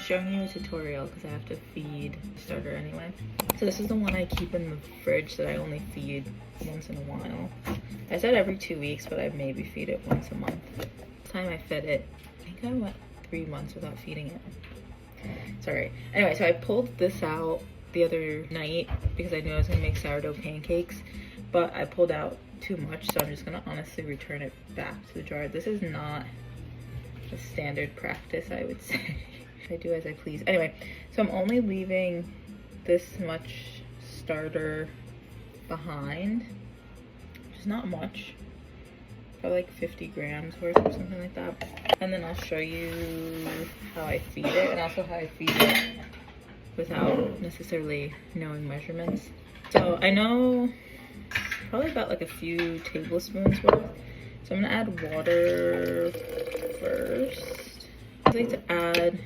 showing you a tutorial because I have to feed starter anyway. So this is the one I keep in the fridge that I only feed once in a while. I said every 2 weeks, but I maybe feed it once a month. Last time I fed it, I think I went 3 months without feeding it. Sorry. Anyway, so I pulled this out the other night because I knew I was gonna make sourdough pancakes, but I pulled out too much, so I'm just gonna honestly return it back to the jar. This is not a standard practice, I would say. I do as I please. Anyway, so I'm only leaving this much starter behind, which is not much, probably like 50 grams worth or something like that. And then I'll show you how I feed it, and also how I feed it without necessarily knowing measurements. So I know probably about like a few tablespoons worth. So I'm gonna add water first. I like to add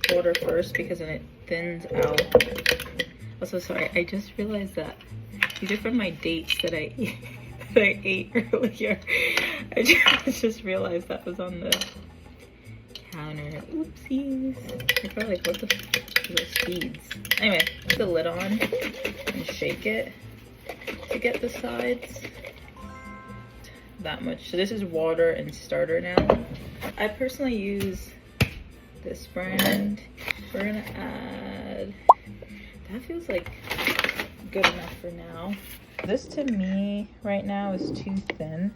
water first because then it thins out. Also, sorry, I just realized that these are from my dates that I ate earlier. I just realized that was on the counter. Oopsies. I felt like, what the f are those seeds? Anyway, put the lid on and shake it to get the sides. That much. So this is water and starter now. I personally use this brand. We're gonna add, that feels like good enough for now. This to me right now is too thin.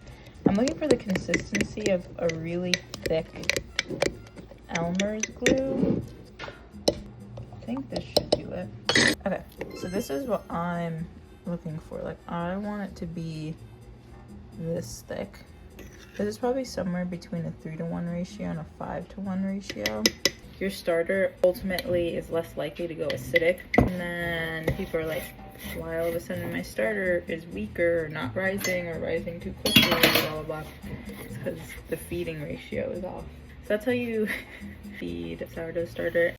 I'm looking for the consistency of a really thick Elmer's glue. I think this should do it. Okay, so this is what I'm looking for. Like, I want it to be this thick. This is probably somewhere between a 3-to-1 ratio and a 5-to-1 ratio. Your starter ultimately is less likely to go acidic. And then people are like, why all of a sudden my starter is weaker or not rising or rising too quickly, blah, blah, blah. It's because the feeding ratio is off. So that's how you feed a sourdough starter.